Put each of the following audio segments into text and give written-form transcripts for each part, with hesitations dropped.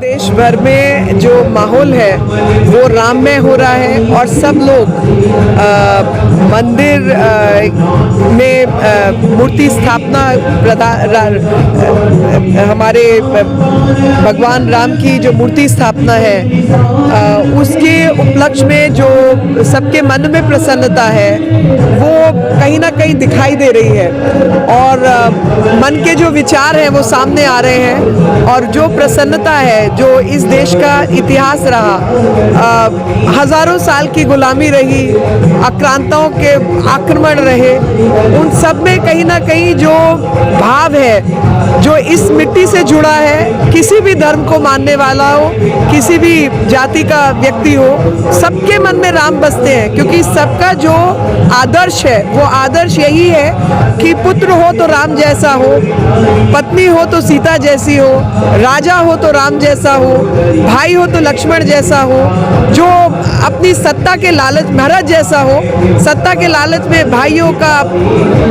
देश भर में जो माहौल है वो राममय हो रहा है और सब लोग मंदिर में मूर्ति स्थापना हमारे भगवान राम की जो मूर्ति स्थापना है उसके उपलक्ष्य में जो सबके मन में प्रसन्नता है वो कहीं ना कहीं दिखाई दे रही है और मन के जो विचार हैं वो सामने आ रहे हैं और जो प्रसन्नता है जो इस देश का इतिहास रहा, हजारों साल की गुलामी रही, आक्रांताओं के आक्रमण रहे, उन सब में कहीं ना कहीं जो भाव है जो इस मिट्टी से जुड़ा है, किसी भी धर्म को मानने वाला हो, किसी भी जाति का व्यक्ति हो, सबके मन में राम बसते हैं क्योंकि सबका जो आदर्श है वो आदर्श यही है कि पुत्र हो तो राम जैसा हो, पत्नी हो तो सीता जैसी हो, राजा हो तो राम जैसा हो, भाई हो तो लक्ष्मण जैसा हो, जो अपनी सत्ता के लालच महाराज जैसा हो, सत्ता के लालच में भाइयों का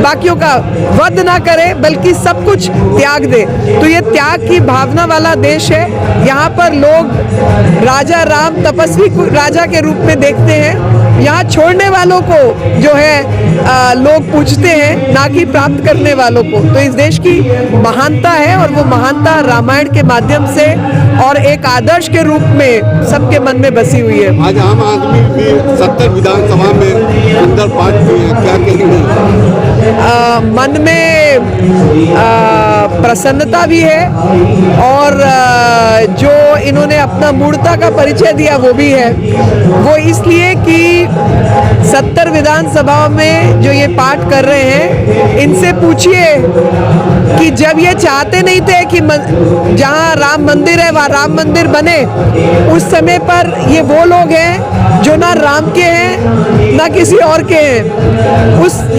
बाकियों का वध ना करे बल्कि सब कुछ त्याग दे। तो ये त्याग की भावना वाला देश है। यहाँ पर लोग राजा राम तपस्वी राजा के रूप में देखते हैं। यहाँ छोड़ने वालों को जो है लोग पूछते हैं, ना कि प्राप्त करने वालों को। तो इस देश की महानता है और वो महानता रामायण के माध्यम से और एक आदर्श के रूप में सबके मन में बसी हुई है। आज आम आदमी भी 70 विधानसभा में अंदर पार्ट हुए हैं, क्या कहेंगे? मन में प्रसन्नता भी है और जो इन्होंने अपना मूर्ता का परिचय दिया वो भी है। वो इसलिए कि 70 विधानसभाओं में जो ये पाठ कर रहे हैं, इनसे पूछिए कि जब ये चाहते नहीं थे कि जहाँ राम मंदिर है वहाँ राम मंदिर बने, उस समय पर ये वो लोग हैं जो ना राम के हैं ना किसी और के हैं।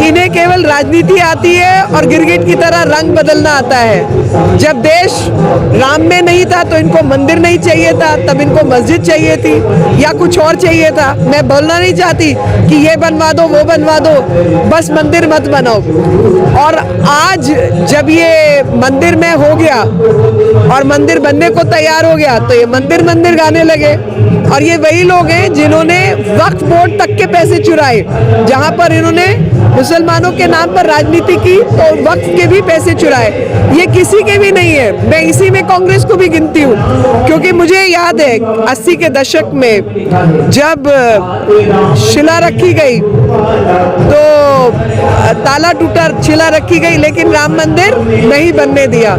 इन्हें केवल राजनीति आती है और गिरगिट की तरह रंग बदलना आता है। जब देश राम में नहीं था तो इनको मंदिर नहीं चाहिए था, तब इनको मस्जिद चाहिए थी या कुछ और चाहिए था। मैं बोलना नहीं चाहती कि ये बनवा दो वो बनवा दो, बस मंदिर मत बनाओ। और आज जब ये मंदिर में हो गया और मंदिर बनने को तैयार हो गया तो ये मंदिर मंदिर गाने लगे। और ये वही लोग हैं जिन्होंने वक्फ बोर्ड तक के पैसे चुराए, जहां पर इन्होंने मुसलमानों के नाम पर राजनीति की तो वक्फ के भी पैसे चुराए। ये किसी के भी नहीं है। मैं इसी में कांग्रेस को भी गिनती हूँ क्योंकि मुझे याद है 80 के दशक में जब शिला रखी गई तो ताला टूटा, शिला रखी गई लेकिन राम मंदिर नहीं बनने दिया।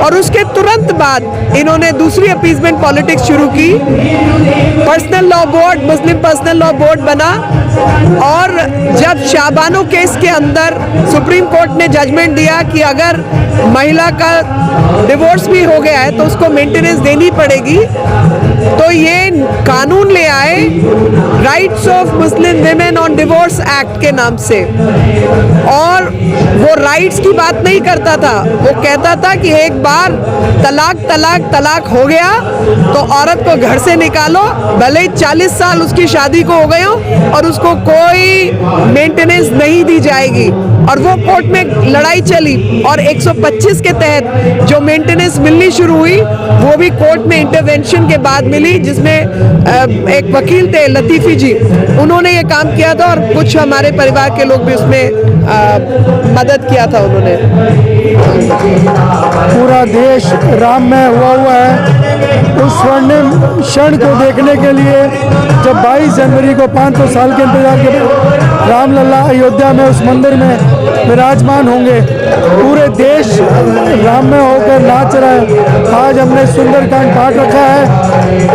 और उसके तुरंत बाद इन्होंने दूसरी अपीजमेंट पॉलिटिक्स शुरू की। पर्सनल लॉ बोर्ड, मुस्लिम पर्सनल लॉ बोर्ड बना और जब शाबानो केस के अंदर सुप्रीम कोर्ट ने जजमेंट दिया कि अगर महिला का डिवोर्स भी हो गया है तो उसको मेंटेनेंस देनी पड़ेगी, तो ये कानून ले आए rights of Muslim women on divorce act के नाम से। और वो राइट्स की बात नहीं करता था, वो कहता था कि एक बार तलाक तलाक तलाक हो गया तो औरत को घर से निकालो, भले ही 40 साल उसकी शादी को हो गए हो, और उसको कोई मेंटेनेंस नहीं दी जाएगी। और वो कोर्ट में लड़ाई चली और 125 के तहत जो मेंटेनेंस मिलनी शुरू हुई वो भी कोर्ट में इंटरवेंशन के बाद मिली, जिसमें एक वकील थे लतीफ़ी जी, उन्होंने ये काम किया था और कुछ हमारे परिवार के लोग भी उसमें मदद किया था उन्होंने। पूरा देश राम में हुआ है। उस स्वर्णिम क्षण को देखने के लिए जब 22 जनवरी को 500 साल के इंतजार के बाद रामलला अयोध्या में उस मंदिर में विराजमान होंगे, पूरे देश राम में होकर नाच रहा है। आज हमने सुंदरकांड पाठ रखा है।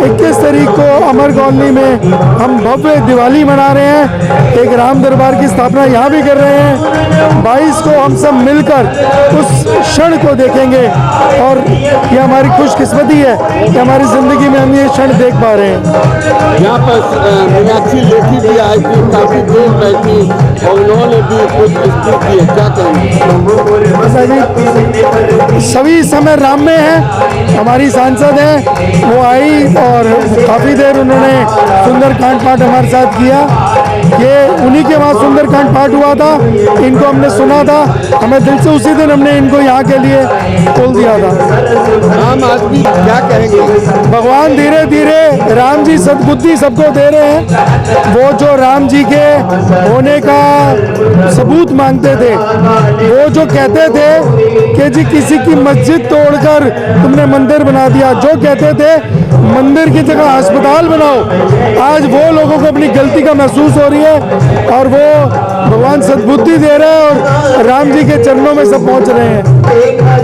21 तारीख को अमर कॉलोनी में हम भव्य दिवाली मना रहे हैं, एक राम दरबार की स्थापना यहाँ भी कर रहे हैं। 22 को हम सब मिलकर उस क्षण को देखेंगे और ये हमारी खुशकिस्मती है कि हमारी ज़िंदगी में हम ये क्षण देख पा रहे हैं। यहाँ पर मीनाक्षी लेखी भी आई थी, काफ़ी देर बैठी और उन्होंने भी कुछ स्पीच की है, क्या कहेंगे? सभी समय राम में हैं। हमारी सांसद हैं, वो आई और काफ़ी देर उन्होंने सुंदरकांड पाठ हमारे साथ किया। ये उन्हीं के वहाँ सुंदरकांड पाठ हुआ था, इनको हमने सुना था, हमें दिल से उसी दिन हमने इनको यहाँ के लिए खोल दिया था। आम आदमी क्या कहेंगे? भगवान धीरे धीरे राम जी सद्बुद्धि सबको दे रहे हैं। वो जो राम जी के होने का सबूत मांगते थे, वो जो कहते थे कि जी किसी की मस्जिद तोड़कर तुमने मंदिर बना दिया, जो कहते थे मंदिर की जगह अस्पताल बनाओ, आज वो लोगों को अपनी गलती का महसूस हो रही है और वो भगवान सद्बुद्धि दे रहे हैं और राम जी के चरणों में सब पहुंच रहे हैं।